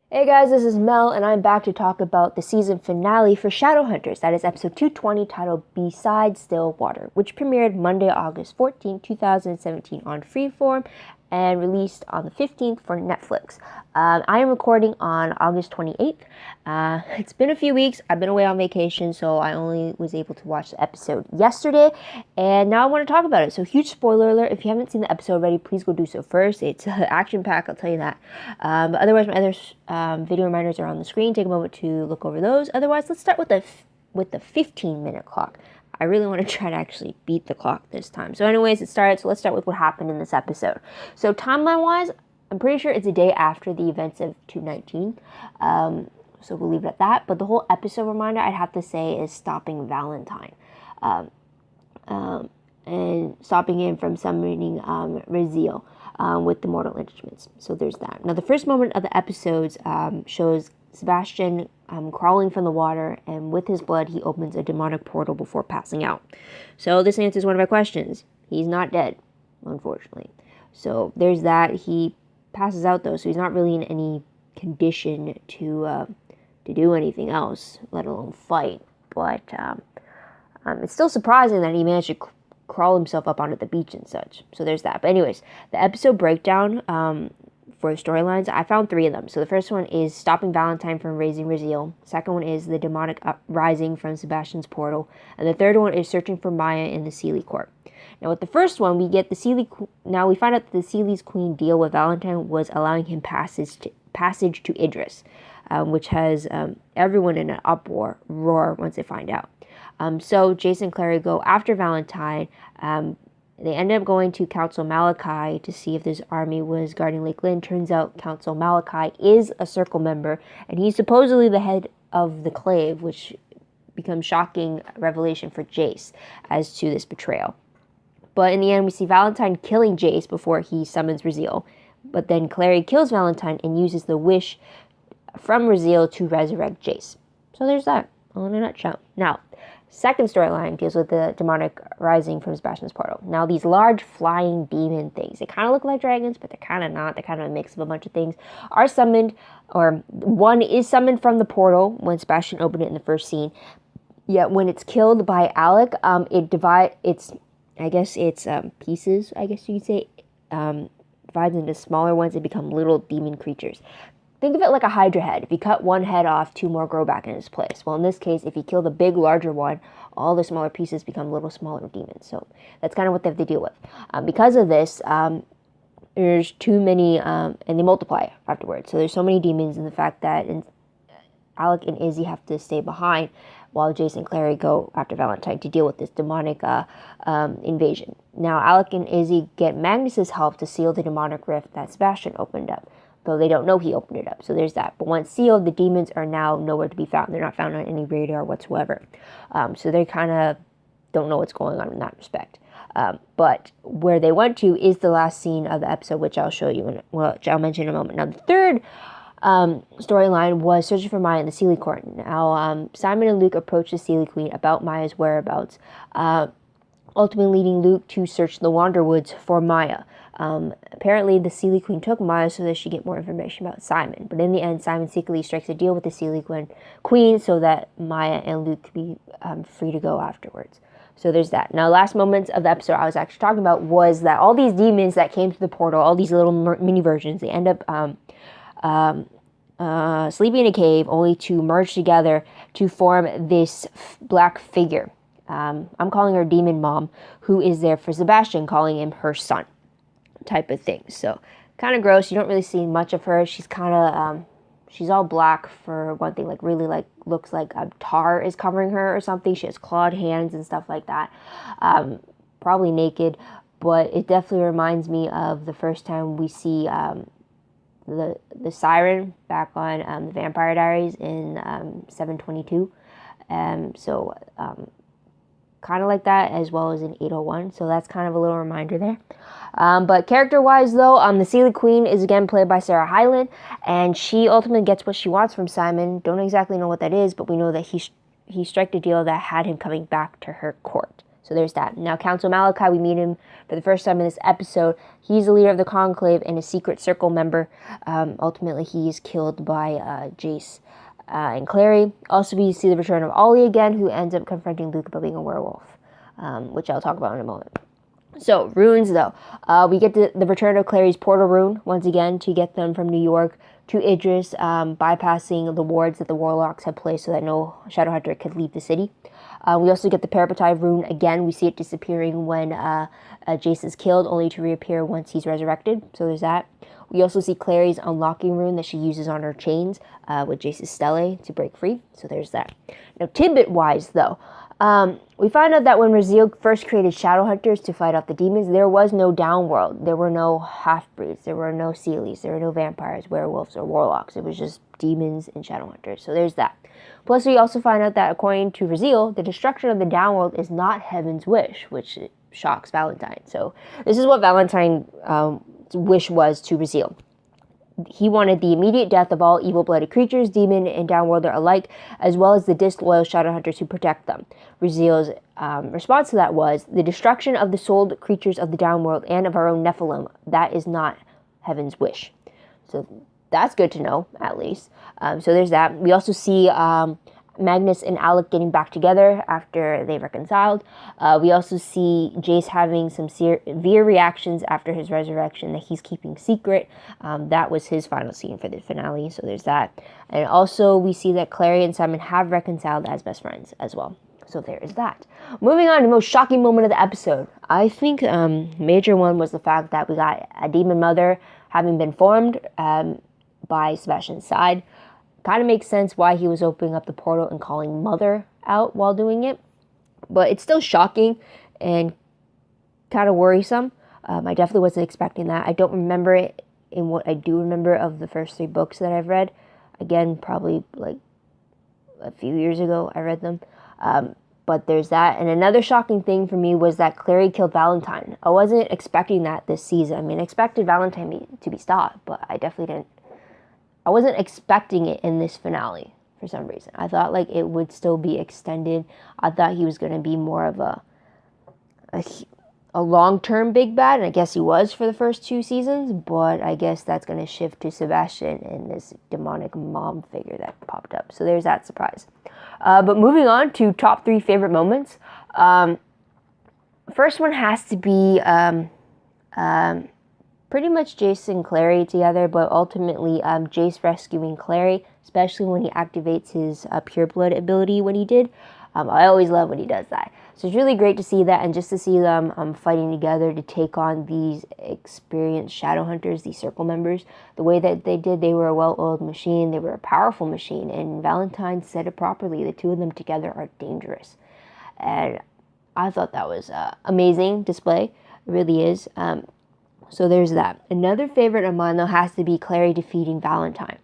Hey guys, this is Mel, and I'm back to talk about the season finale for Shadowhunters. That is episode 220, titled Beside Still Water, which premiered Monday, August 14, 2017 on Freeform and released on the 15th for Netflix. I am recording on August 28th. It's been a few weeks. I've been away on vacation, so I only was able to watch the episode yesterday, and now I want to talk about it. So, huge spoiler alert. If you haven't seen the episode already, please go do so first. It's action-packed, I'll tell you that. But otherwise, my other video reminders are on the screen. Take a moment to look over those. Otherwise, let's start with the 15-minute clock. I really want to try to actually beat the clock this time. So anyways, it started. So let's start with what happened in this episode. So timeline-wise, I'm pretty sure it's a day after the events of 219. So we'll leave it at that. But the whole episode reminder, I'd have to say, is stopping Valentine. And stopping him from summoning Raziel with the mortal instruments. So there's that. Now, the first moment of the episodes shows Sebastian crawling from the water, and with his blood, he opens a demonic portal before passing out. So this answers one of my questions. He's not dead, unfortunately. So there's that. He passes out, though, so he's not really in any condition to do anything else, let alone fight. But it's still surprising that he managed to crawl himself up onto the beach and such. So there's that. But anyways, the episode breakdown for the storylines, I found 3 of them. So the first one is stopping Valentine from raising Raziel. Second one is the demonic uprising from Sebastian's portal. And the third one is searching for Maya in the Seelie court. Now with the first one, we get the Seelie. Now we find out that the Seelie's queen deal with Valentine was allowing him passage to Idris, which has everyone in an uproar once they find out. So Jace and Clary go after Valentine. They end up going to Council Malachi to see if this army was guarding Lake Lynn. Turns out Council Malachi is a Circle member, and he's supposedly the head of the Clave, which becomes shocking revelation for Jace as to this betrayal. But in the end, we see Valentine killing Jace before he summons Raziel. But then Clary kills Valentine and uses the wish from Raziel to resurrect Jace. So there's that, all in a nutshell. Now, second storyline deals with the demonic rising from Sebastian's portal. Now, these large flying demon things, they kind of look like dragons, but they're kind of not. They're kind of a mix of a bunch of things, are summoned, or one is summoned from the portal when Sebastian opened it in the first scene. Yet when it's killed by Alec, it's pieces, I guess you could say, divides into smaller ones and become little demon creatures. Think of it like a Hydra head. If you cut one head off, 2 more grow back in its place. Well, in this case, if you kill the big, larger one, all the smaller pieces become little, smaller demons. So that's kind of what they have to deal with. Because of this, there's too many, and they multiply afterwards. So there's so many demons, and the fact that Alec and Izzy have to stay behind while Jace and Clary go after Valentine to deal with this demonic invasion. Now, Alec and Izzy get Magnus's help to seal the demonic rift that Sebastian opened up, though they don't know he opened it up. So there's that. But once sealed, the demons are now nowhere to be found. They're not found on any radar whatsoever. So they kind of don't know what's going on in that respect. But where they went to is the last scene of the episode, which I'll show you, which I'll mention in a moment. Now, the third storyline was searching for Maya in the Seelie court. Now, Simon and Luke approached the Seelie queen about Maya's whereabouts, ultimately leading Luke to search the Wanderwoods for Maya. Apparently, the Seelie queen took Maya so that she get more information about Simon. But in the end, Simon secretly strikes a deal with the Seelie queen so that Maya and Luke could be free to go afterwards. So there's that. Now, last moments of the episode I was actually talking about was that all these demons that came through the portal, all these little mini versions, they end up sleeping in a cave only to merge together to form this black figure. I'm calling her Demon Mom, who is there for Sebastian, calling him her son, type of thing. So kind of gross. You don't really see much of her. She's kind of she's all black for one thing, like really like looks like a tar is covering her or something. She has clawed hands and stuff like that. Probably naked, but it definitely reminds me of the first time we see the siren back on the Vampire Diaries in 722. Kind of like that, as well as in 801. So that's kind of a little reminder there. But character-wise, though, the Seelie Queen is again played by Sarah Hyland, and she ultimately gets what she wants from Simon. Don't exactly know what that is, but we know that he struck a deal that had him coming back to her court. So there's that. Now, Council Malachi, we meet him for the first time in this episode. He's the leader of the Conclave and a secret circle member. Ultimately, he is killed by Jace and Clary. Also, we see the return of Ollie again, who ends up confronting Luke about being a werewolf, which I'll talk about in a moment. So, runes, though. We get the return of Clary's portal rune, once again, to get them from New York to Idris, bypassing the wards that the warlocks had placed so that no Shadowhunter could leave the city. We also get the Parapatai rune again. We see it disappearing when Jace is killed, only to reappear once he's resurrected. So there's that. We also see Clary's unlocking rune that she uses on her chains with Jace's stele to break free. So there's that. Now, tidbit-wise, though, we find out that when Raziel first created Shadowhunters to fight off the demons, there was no downworld. There were no half-breeds. There were no Seelies. There were no vampires, werewolves, or warlocks. It was just demons and Shadowhunters. So there's that. Plus, we also find out that according to Raziel, the destruction of the downworld is not Heaven's wish, which shocks Valentine. So this is what Valentine's wish was to Raziel. He wanted the immediate death of all evil-blooded creatures, demon and downworlder alike, as well as the disloyal Shadowhunters who protect them. Raziel's response to that was, the destruction of the souled creatures of the downworld and of our own Nephilim, that is not Heaven's wish. So that's good to know, at least. So there's that. We also see Magnus and Alec getting back together after they reconciled. We also see Jace having some severe reactions after his resurrection that he's keeping secret. That was his final scene for the finale, so there's that. And also we see that Clary and Simon have reconciled as best friends as well. So there is that. Moving on to the most shocking moment of the episode. I think major one was the fact that we got a demon mother having been formed by Sebastian's side. Kind of makes sense why he was opening up the portal and calling Mother out while doing it. But it's still shocking and kind of worrisome. I definitely wasn't expecting that. I don't remember it in what I do remember of the first 3 books that I've read. Again, probably like a few years ago I read them. But there's that. And another shocking thing for me was that Clary killed Valentine. I wasn't expecting that this season. I mean, I expected Valentine to be stopped, but I definitely didn't. I wasn't expecting it in this finale for some reason. I thought like it would still be extended. I thought he was going to be more of a long-term big bad, and I guess he was for the first 2 seasons, but I guess that's going to shift to Sebastian and this demonic mom figure that popped up. So there's that surprise. But moving on to top 3 favorite moments. First one has to be pretty much Jace and Clary together, but ultimately Jace rescuing Clary, especially when he activates his Pure Blood ability when he did. I always love when he does that. So it's really great to see that, and just to see them fighting together to take on these experienced Shadowhunters, these circle members. The way that they did, they were a well-oiled machine, they were a powerful machine, and Valentine said it properly. The 2 of them together are dangerous. And I thought that was amazing display. It really is. So there's that. Another favorite of mine, though, has to be Clary defeating Valentine.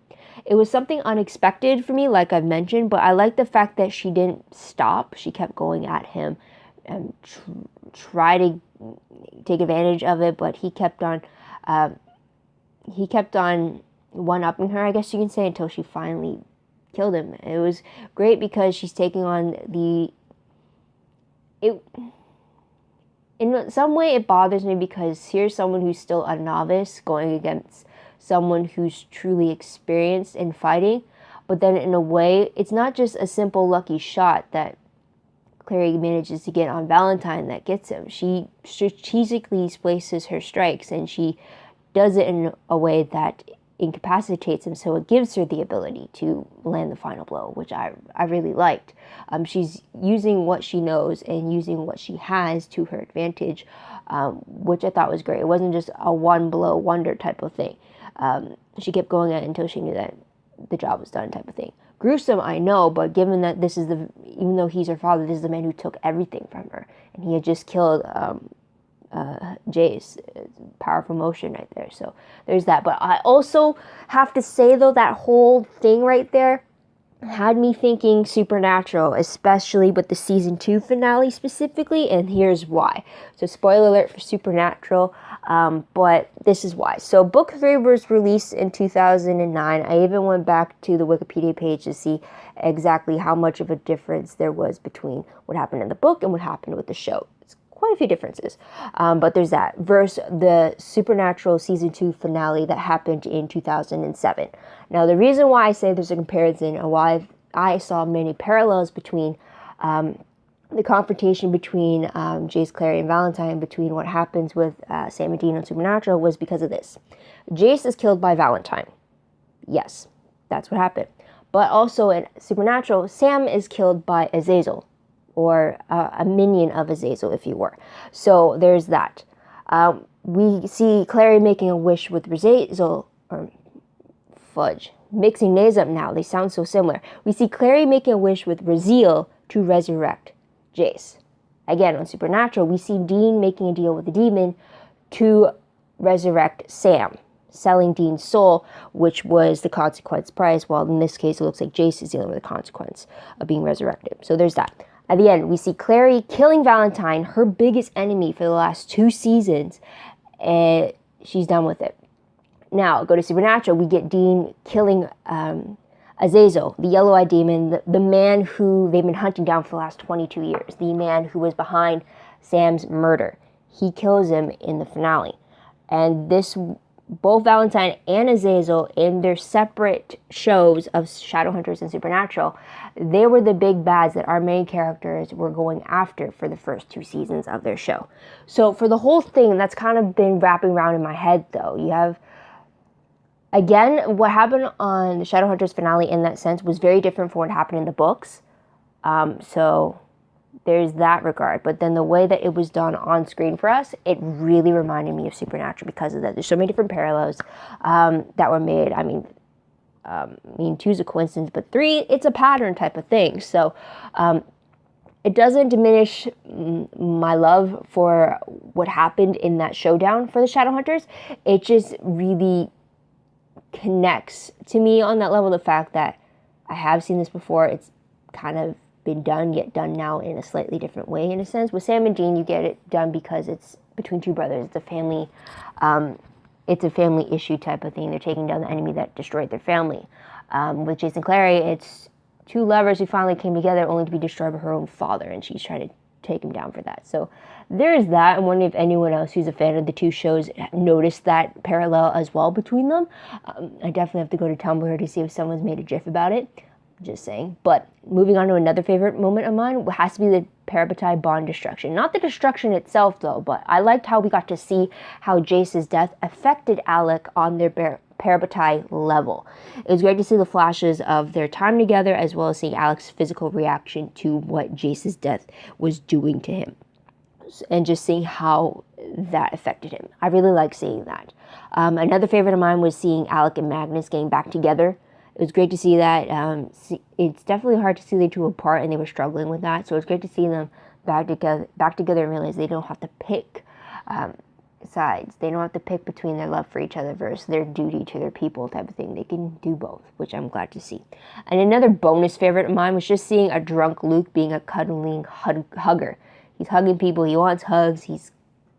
It was something unexpected for me, like I've mentioned, but I like the fact that she didn't stop. She kept going at him and try to take advantage of it, but he kept on one-upping her, I guess you can say, until she finally killed him. It was great because she's taking on in some way it bothers me because here's someone who's still a novice going against someone who's truly experienced in fighting, but then in a way it's not just a simple lucky shot that Clary manages to get on Valentine that gets him. She strategically places her strikes, and she does it in a way that incapacitates him, so it gives her the ability to land the final blow, which I really liked. She's using what she knows and using what she has to her advantage, which I thought was great. It wasn't just a one-blow wonder type of thing. She kept going at it until she knew that the job was done type of thing. Gruesome, I know, but given that this is even though he's her father, this is the man who took everything from her, and he had just killed Jace. Powerful motion right there. So there's that. But I also have to say, though, that whole thing right there had me thinking Supernatural, especially with the season 2 finale specifically, and here's why. So spoiler alert for Supernatural, but this is why. So book 3 was released in 2009. I even went back to the Wikipedia page to see exactly how much of a difference there was between what happened in the book and what happened with the show. quite a few differences. But there's that. Versus the Supernatural Season 2 finale that happened in 2007. Now, the reason why I say there's a comparison and why I saw many parallels between the confrontation between Jace, Clary, and Valentine, between what happens with Sam and Dean on Supernatural, was because of this. Jace is killed by Valentine. Yes, that's what happened. But also in Supernatural, Sam is killed by Azazel, or a minion of Azazel, if you were. So there's that. We see Clary making a wish with Azazel, or fudge, mixing names up now. They sound so similar. We see Clary making a wish with Raziel to resurrect Jace. Again, on Supernatural, we see Dean making a deal with the demon to resurrect Sam, selling Dean's soul, which was the consequence price, while in this case it looks like Jace is dealing with the consequence of being resurrected. So there's that. At the end, we see Clary killing Valentine, her biggest enemy for the last 2 seasons, and she's done with it. Now, go to Supernatural, we get Dean killing Azazel, the yellow-eyed demon, the man who they've been hunting down for the last 22 years, the man who was behind Sam's murder. He kills him in the finale. And this, both Valentine and Azazel, in their separate shows of Shadowhunters and Supernatural, they were the big bads that our main characters were going after for the first 2 seasons of their show. So for the whole thing, that's kind of been wrapping around in my head, though. You have, again, what happened on the Shadowhunters finale in that sense was very different from what happened in the books. So there's that regard. But then the way that it was done on screen for us, it really reminded me of Supernatural because of that. There's so many different parallels that were made. I mean, 2 is a coincidence, but 3, it's a pattern type of thing. So it doesn't diminish my love for what happened in that showdown for the Shadowhunters. It just really connects to me on that level, the fact that I have seen this before. It's kind of been done, yet done now in a slightly different way, in a sense. With Sam and Dean, you get it done because it's between 2 brothers. It's a family issue type of thing. They're taking down the enemy that destroyed their family. With Jace and Clary, it's 2 lovers who finally came together only to be destroyed by her own father, and she's trying to take him down for that. So there's that. I'm wondering if anyone else who's a fan of the 2 shows noticed that parallel as well between them. I definitely have to go to Tumblr to see if someone's made a gif about it. Just saying. But moving on to another favorite moment of mine, has to be the Parabatai bond destruction. Not the destruction itself, though, but I liked how we got to see how Jace's death affected Alec on their Parabatai level. It was great to see the flashes of their time together, as well as seeing Alec's physical reaction to what Jace's death was doing to him, and just seeing how that affected him. I really like seeing that. Another favorite of mine was seeing Alec and Magnus getting back together. It was great to see that. It's definitely hard to see the 2 apart, and they were struggling with that. So it's great to see them back together and realize they don't have to pick sides. They don't have to pick between their love for each other versus their duty to their people type of thing. They can do both, which I'm glad to see. And another bonus favorite of mine was just seeing a drunk Luke being a cuddling hugger. He's hugging people. He wants hugs. He's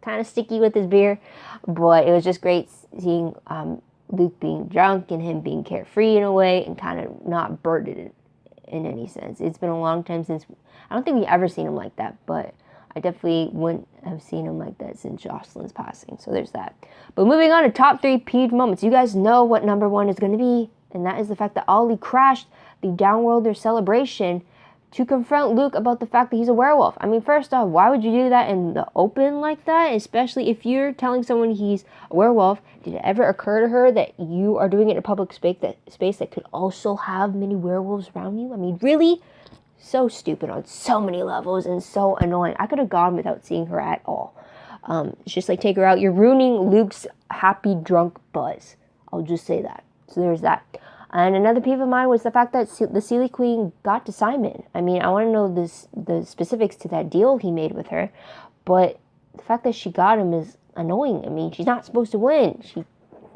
kind of sticky with his beer, but it was just great seeing Luke being drunk and him being carefree in a way and kind of not burdened in any sense. It's been a long time since, I don't think we've ever seen him like that, but I definitely wouldn't have seen him like that since Jocelyn's passing. So there's that. But moving on to top 3 peeved moments. You guys know what number 1 is going to be, and that is the fact that Ollie crashed the Downworlder celebration to confront Luke about the fact that he's a werewolf. I mean, first off, why would you do that in the open like that? Especially if you're telling someone he's a werewolf. Did it ever occur to her that you are doing it in a public space that could also have many werewolves around you? I mean, really? So stupid on so many levels and so annoying. I could have gone without seeing her at all. It's just like, take her out. You're ruining Luke's happy drunk buzz. I'll just say that. So there's that. And another peeve of mine was the fact that the Seelie Queen got to Simon. I mean, I want to know the specifics to that deal he made with her, but the fact that she got him is annoying. I mean, she's not supposed to win.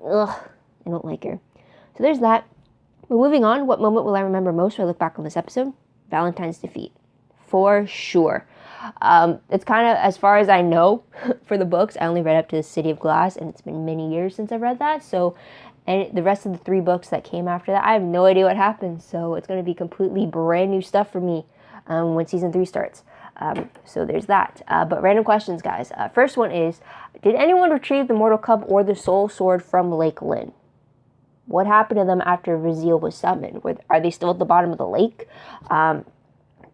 I don't like her. So there's that. But moving on, what moment will I remember most when I look back on this episode? Valentine's defeat. For sure. It's kind of, as far as I know, for the books, I only read up to the City of Glass, and it's been many years since I've read that, so... And the rest of the 3 books that came after that, I have no idea what happened. So it's going to be completely brand new stuff for me when season 3 starts. So there's that. But random questions, guys. First one is, did anyone retrieve the Mortal Cup or the Soul Sword from Lake Lyn? What happened to them after Raziel was summoned? Are they still at the bottom of the lake?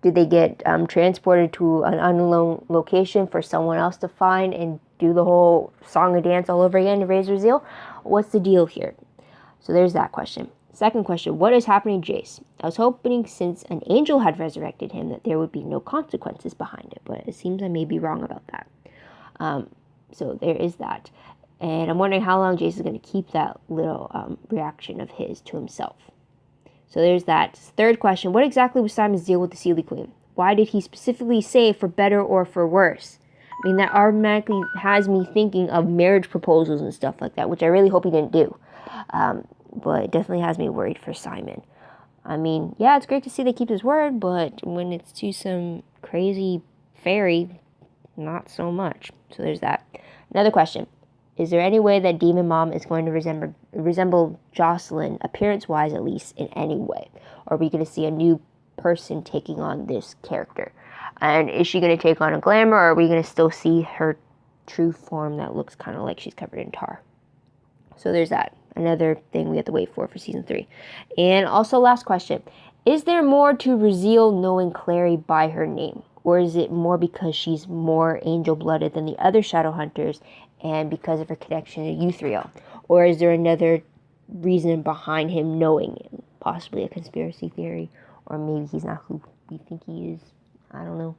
Did they get transported to an unknown location for someone else to find and do the whole song and dance all over again to raise Raziel? What's the deal here? So there's that question. Second question, what is happening to Jace? I was hoping since an angel had resurrected him that there would be no consequences behind it, but it seems I may be wrong about that. So there is that. And I'm wondering how long Jace is going to keep that little reaction of his to himself. So there's that. Third question, what exactly was Simon's deal with the Seelie Queen? Why did he specifically say for better or for worse? I mean, that automatically has me thinking of marriage proposals and stuff like that, which I really hope he didn't do. But it definitely has me worried for Simon. I mean, yeah, it's great to see they keep his word, but when it's to some crazy fairy, not so much. So there's that. Another question. Is there any way that Demon Mom is going to resemble Jocelyn, appearance-wise at least, in any way? Or are we going to see a new person taking on this character? And is she going to take on a glamour, or are we going to still see her true form that looks kind of like she's covered in tar? So there's that. Another thing we have to wait for season 3. And also, last question. Is there more to Raziel knowing Clary by her name? Or is it more because she's more angel-blooded than the other Shadowhunters and because of her connection to Euthriel? Or is there another reason behind him knowing it? Possibly a conspiracy theory. Or maybe he's not who we think he is. I don't know.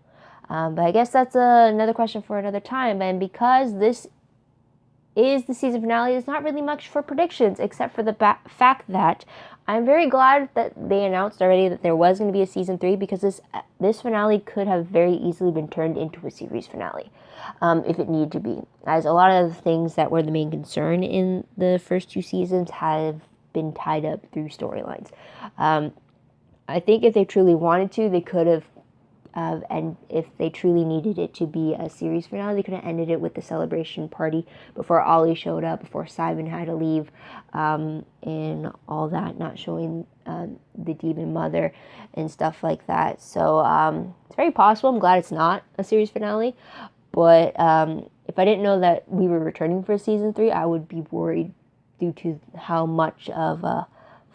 But I guess that's another question for another time. And because this is the season finale, there's not really much for predictions except for the fact that I'm very glad that they announced already that there was going to be a season 3, because this finale could have very easily been turned into a series finale if it needed to be, as a lot of the things that were the main concern in the first 2 seasons have been tied up through storylines. I think if they truly wanted to, they could have, and if they truly needed it to be a series finale, they could have ended it with the celebration party before Ollie showed up, before Simon had to leave, and all that, not showing the demon mother and stuff like that. So it's very possible. I'm glad it's not a series finale, but if I didn't know that we were returning for season 3, I would be worried due to how much of a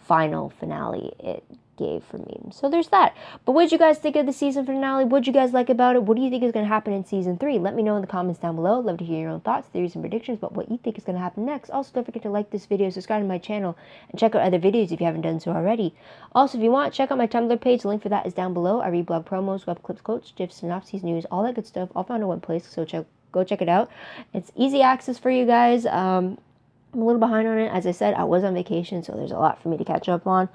final finale it gave for me. So there's that. But what did you guys think of the season finale? What did you guys like about it? What do you think is going to happen in season 3? Let me know in the comments down below. Love to hear your own thoughts, theories, and predictions about what you think is going to happen next. Also, don't forget to like this video, subscribe to my channel, and check out other videos if you haven't done so already. Also, if you want, check out my Tumblr page. The link for that is down below. I read blog promos, web clips, quotes, gifs, synopses, news, all that good stuff, all found in one place. So go check it out. It's easy access for you guys. I'm a little behind on it. As I said, I was on vacation, so there's a lot for me to catch up on.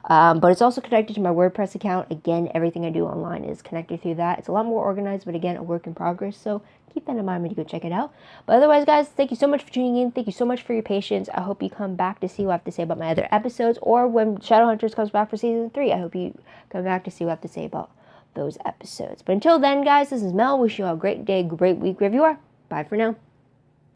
But it's also connected to my WordPress account. Again, everything I do online is connected through that. It's a lot more organized, but again, a work in progress. So keep that in mind when you go check it out. But otherwise, guys, thank you so much for tuning in. Thank you so much for your patience. I hope you come back to see what I have to say about my other episodes, or when Shadowhunters comes back for season 3, I hope you come back to see what I have to say about those episodes. But until then, guys, this is Mel. Wish you all a great day, great week, wherever you are. Bye for now.